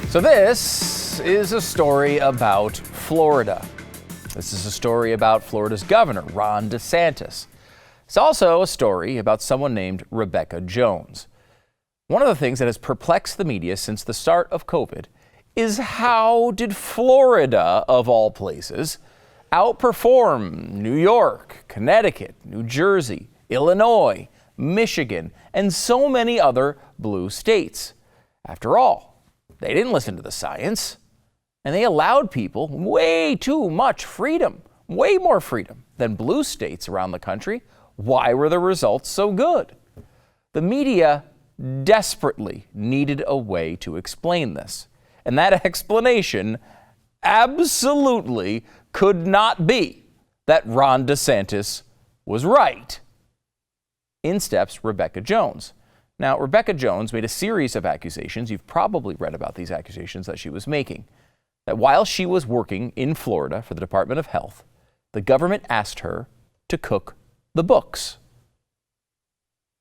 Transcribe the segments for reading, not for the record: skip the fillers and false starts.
So this is a story about Florida. This is a story about Florida's governor, Ron DeSantis. It's also a story about someone named Rebekah Jones. One of the things that has perplexed the media since the start of COVID is how did Florida, of all places, outperform New York, Connecticut, New Jersey, Illinois, Michigan, and so many other blue states? After all, they didn't listen to the science, and they allowed people way too much freedom, way more freedom than blue states around the country. Why were the results so good? The media desperately needed a way to explain this, and that explanation absolutely could not be that Ron DeSantis was right. In steps Rebekah Jones. Now, Rebekah Jones made a series of accusations. You've probably read about these accusations that she was making. That while she was working in Florida for the Department of Health, the government asked her to cook the books.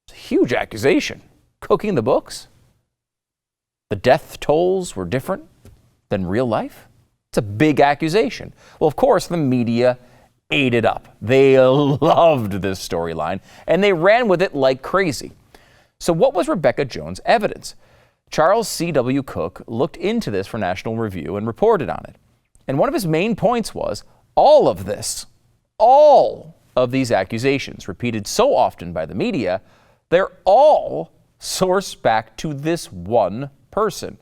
It's a huge accusation. Cooking the books? The death tolls were different than real life? It's a big accusation. Well, of course, the media ate it up. They loved this storyline, and they ran with it like crazy. So what was Rebekah Jones' evidence? Charles C.W. Cook looked into this for National Review and reported on it. And one of his main points was all of this, all of these accusations repeated so often by the media, they're all sourced back to this one person,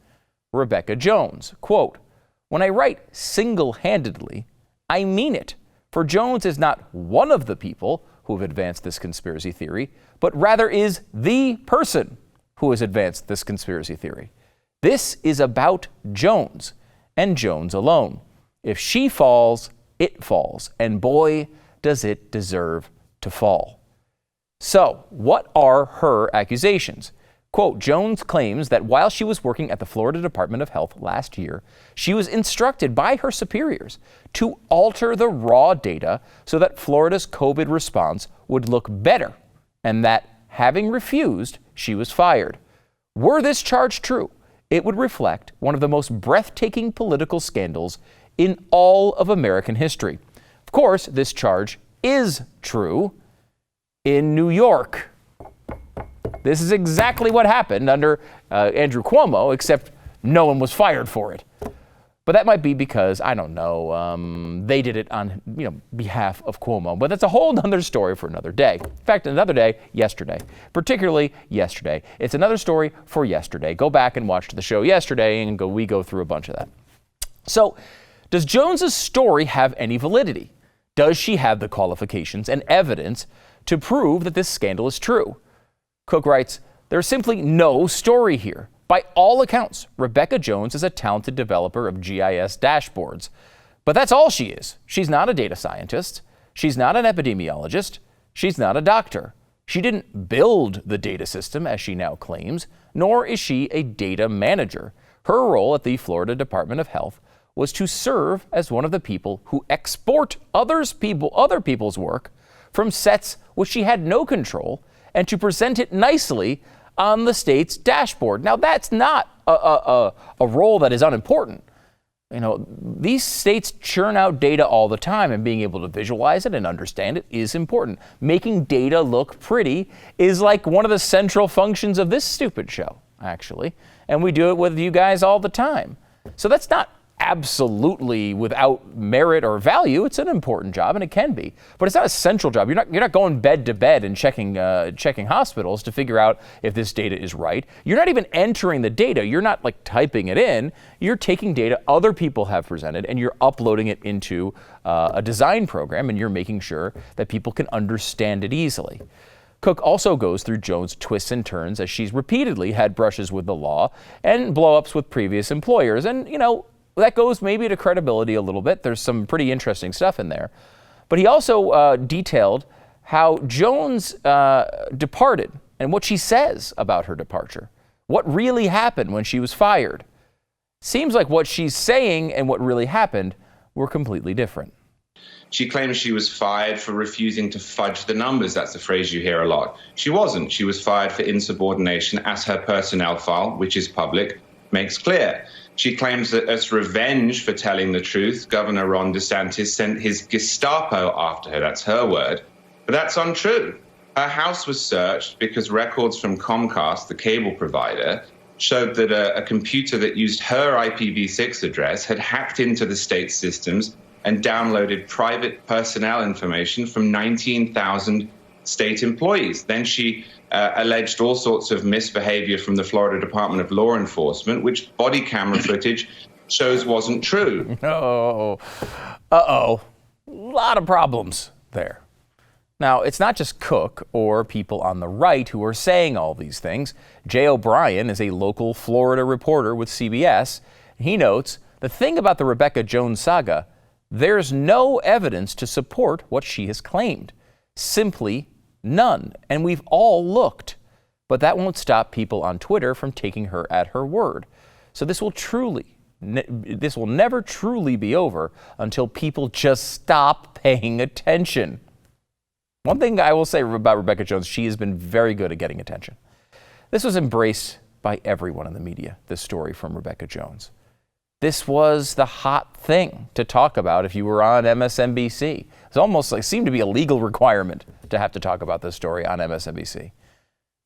Rebekah Jones. Quote, "When I write single-handedly, I mean it. For Jones is not one of the people who have advanced this conspiracy theory, but rather is the person who has advanced this conspiracy theory. This is about Jones and Jones alone. If she falls, it falls, and boy, does it deserve to fall." So, what are her accusations? Quote, Jones claims that while she was working at the Florida Department of Health last year, she was instructed by her superiors to alter the raw data so that Florida's COVID response would look better, and that, having refused, she was fired. Were this charge true, it would reflect one of the most breathtaking political scandals in all of American history. Of course, this charge is true in New York. This is exactly what happened under Andrew Cuomo, except no one was fired for it. But that might be because, I don't know, they did it on behalf of Cuomo. But that's a whole other story for another day. In fact, another day, yesterday. Particularly yesterday. It's another story for yesterday. Go back and watch the show yesterday, and we go through a bunch of that. So, does Jones's story have any validity? Does she have the qualifications and evidence to prove that this scandal is true? Cook writes, "There's simply no story here. By all accounts, Rebekah Jones is a talented developer of GIS dashboards. But that's all she is. She's not a data scientist. She's not an epidemiologist. She's not a doctor. She didn't build the data system, as she now claims, nor is she a data manager. Her role at the Florida Department of Health was to serve as one of the people who export other people's work from sets which she had no control, and to present it nicely on the state's dashboard." Now, that's not a role that is unimportant. These states churn out data all the time, and being able to visualize it and understand it is important. Making data look pretty is like one of the central functions of this stupid show, actually. And we do it with you guys all the time. So that's not absolutely without merit or value. It's an important job, and it can be, but it's not a central job. You're not going bed to bed and checking hospitals to figure out if this data is right. You're not even entering the data. You're not like typing it in. You're taking data other people have presented, and you're uploading it into a design program, and you're making sure that people can understand it easily. Cook also goes through Jones' twists and turns, as she's repeatedly had brushes with the law and blow-ups with previous employers, and that goes maybe to credibility a little bit. There's some pretty interesting stuff in there. But he also detailed how Jones departed and what she says about her departure. What really happened when she was fired. Seems like what she's saying and what really happened were completely different. She claims she was fired for refusing to fudge the numbers. That's the phrase you hear a lot. She wasn't. She was fired for insubordination, as her personnel file, which is public, makes clear. She claims that as revenge for telling the truth, Governor Ron DeSantis sent his Gestapo after her. That's her word. But that's untrue. Her house was searched because records from Comcast, the cable provider, showed that a computer that used her IPv6 address had hacked into the state systems and downloaded private personnel information from 19,000 state employees. Then she alleged all sorts of misbehavior from the Florida Department of Law Enforcement, which body camera footage shows wasn't true. Oh, uh-oh. A lot of problems there. Now, it's not just Cook or people on the right who are saying all these things. Jay O'Brien is a local Florida reporter with CBS. He notes, the thing about the Rebekah Jones saga, there's no evidence to support what she has claimed. Simply none. And we've all looked. But that won't stop people on Twitter from taking her at her word. So this will never truly be over until people just stop paying attention. One thing I will say about Rebekah Jones, she has been very good at getting attention. This was embraced by everyone in the media, this story from Rebekah Jones. This was the hot thing to talk about if you were on MSNBC. It's almost like seemed to be a legal requirement to have to talk about this story on MSNBC.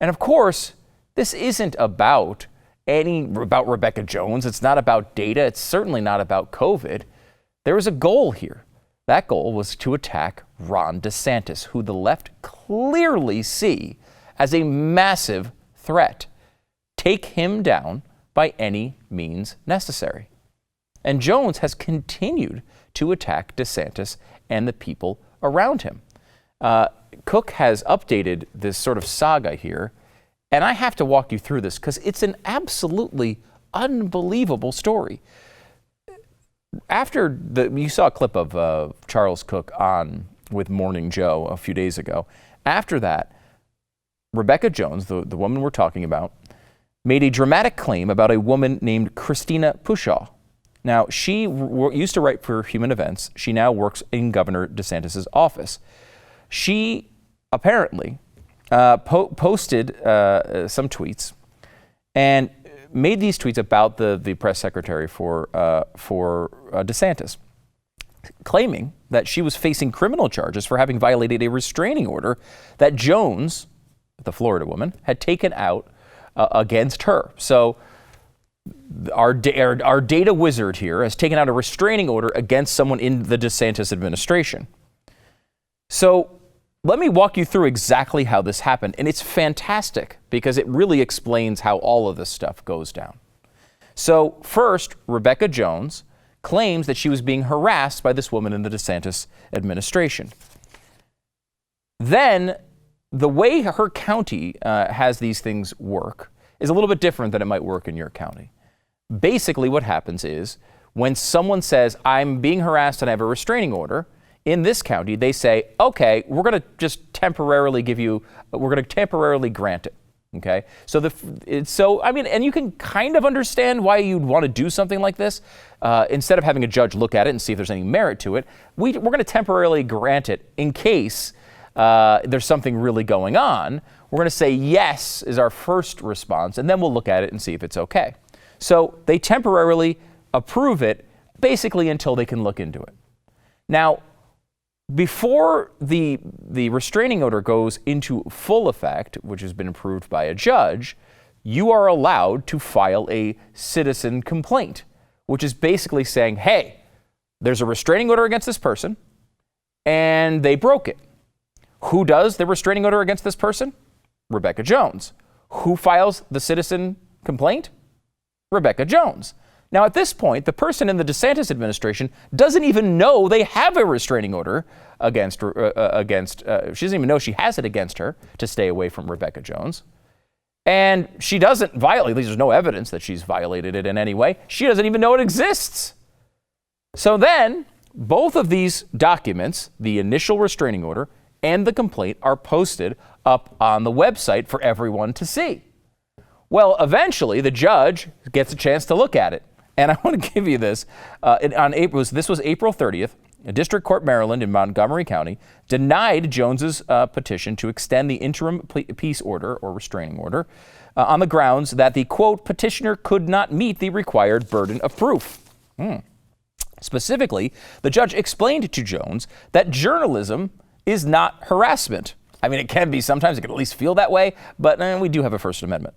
And of course, this isn't about Rebekah Jones. It's not about data. It's certainly not about COVID. There was a goal here. That goal was to attack Ron DeSantis, who the left clearly see as a massive threat. Take him down by any means necessary. And Jones has continued to attack DeSantis and the people around him. Cook has updated this sort of saga here, and I have to walk you through this because it's an absolutely unbelievable story. You saw a clip of Charles Cook on with Morning Joe a few days ago. After that, Rebekah Jones, the woman we're talking about, made a dramatic claim about a woman named Christina Pushaw. Now, she used to write for Human Events. She now works in Governor DeSantis' office. She apparently posted some tweets and made these tweets about the press secretary for DeSantis, claiming that she was facing criminal charges for having violated a restraining order that Jones, the Florida woman, had taken out against her. So our data wizard here has taken out a restraining order against someone in the DeSantis administration. So let me walk you through exactly how this happened. And it's fantastic because it really explains how all of this stuff goes down. So first, Rebekah Jones claims that she was being harassed by this woman in the DeSantis administration. Then the way her county has these things work is a little bit different than it might work in your county. Basically what happens is when someone says, I'm being harassed and I have a restraining order, in this county, they say, okay, we're going to just temporarily grant it. Okay. And you can kind of understand why you'd want to do something like this. Instead of having a judge look at it and see if there's any merit to it, we're going to temporarily grant it in case there's something really going on. We're going to say yes is our first response, and then we'll look at it and see if it's okay. So they temporarily approve it basically until they can look into it. Now, before the restraining order goes into full effect, which has been approved by a judge, you are allowed to file a citizen complaint, which is basically saying, hey, there's a restraining order against this person, and they broke it. Who does the restraining order against this person? Rebekah Jones. Who files the citizen complaint? Rebekah Jones. Now, at this point, the person in the DeSantis administration doesn't even know they have a restraining order against she doesn't even know she has it against her to stay away from Rebekah Jones. And she doesn't violate, at least there's no evidence that she's violated it in any way. She doesn't even know it exists. So then, both of these documents, the initial restraining order and the complaint, are posted up on the website for everyone to see. Well, eventually, the judge gets a chance to look at it. And I want to give you this. This was April 30th. A district court, Maryland, in Montgomery County, denied Jones's petition to extend the interim peace order or restraining order on the grounds that the, quote, petitioner could not meet the required burden of proof. Specifically, the judge explained to Jones that journalism is not harassment. I mean, it can be sometimes, it can at least feel that way, but we do have a First Amendment.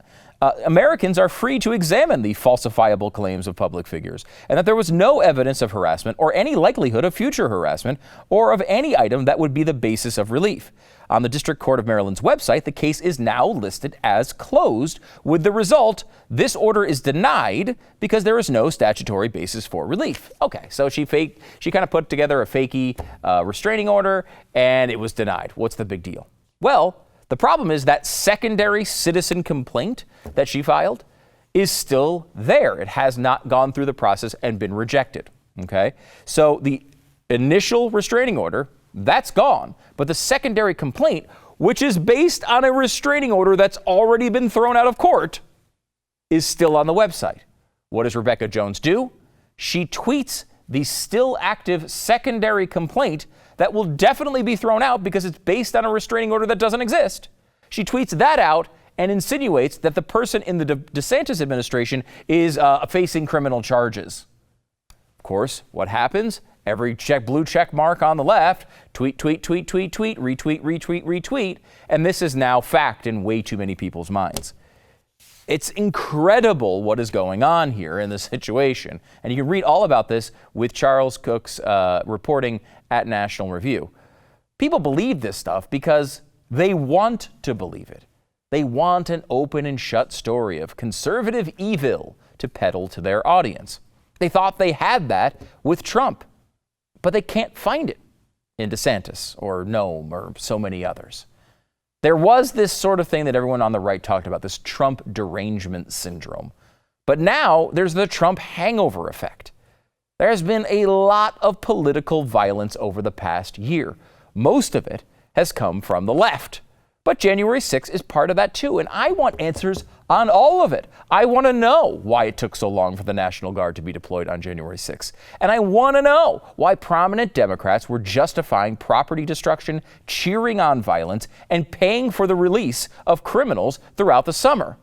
Americans are free to examine the falsifiable claims of public figures, and that there was no evidence of harassment or any likelihood of future harassment or of any item that would be the basis of relief. On the District Court of Maryland's website, the case is now listed as closed, with the result, this order is denied because there is no statutory basis for relief. Okay, so she kind of put together a fakey restraining order, and it was denied. What's the big deal? Well, the problem is that secondary citizen complaint that she filed is still there. It has not gone through the process and been rejected. Okay, so the initial restraining order, that's gone. But the secondary complaint, which is based on a restraining order that's already been thrown out of court, is still on the website. What does Rebekah Jones do? She tweets the still active secondary complaint that will definitely be thrown out because it's based on a restraining order that doesn't exist. She tweets that out and insinuates that the person in the DeSantis administration is facing criminal charges. Of course, what happens? Every blue check mark on the left, tweet, tweet, tweet, tweet, tweet, retweet, retweet, retweet, and this is now fact in way too many people's minds. It's incredible what is going on here in this situation, and you can read all about this with Charles Cook's reporting at National Review. People believe this stuff because they want to believe it. They want an open and shut story of conservative evil to peddle to their audience. They thought they had that with Trump, but they can't find it in DeSantis or Noem or so many others. There was this sort of thing that everyone on the right talked about, this Trump derangement syndrome. But now there's the Trump hangover effect. There's been a lot of political violence over the past year. Most of it has come from the left. But January 6th is part of that too, and I want answers on all of it. I want to know why it took so long for the National Guard to be deployed on January 6th. And I want to know why prominent Democrats were justifying property destruction, cheering on violence, and paying for the release of criminals throughout the summer.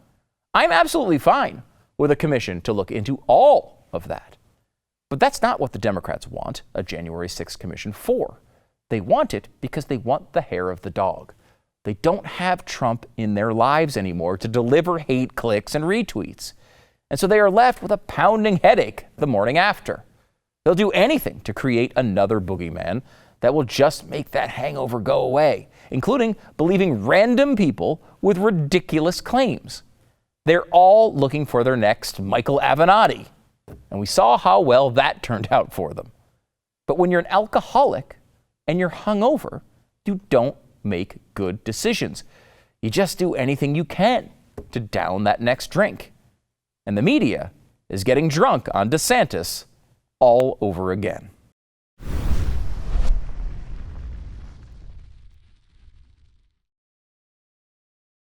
I'm absolutely fine with a commission to look into all of that. But that's not what the Democrats want a January 6th commission for. They want it because they want the hair of the dog. They don't have Trump in their lives anymore to deliver hate clicks and retweets. And so they are left with a pounding headache the morning after. They'll do anything to create another boogeyman that will just make that hangover go away, including believing random people with ridiculous claims. They're all looking for their next Michael Avenatti. And we saw how well that turned out for them. But when you're an alcoholic and you're hungover, you don't make good decisions. You just do anything you can to down that next drink. And the media is getting drunk on DeSantis all over again.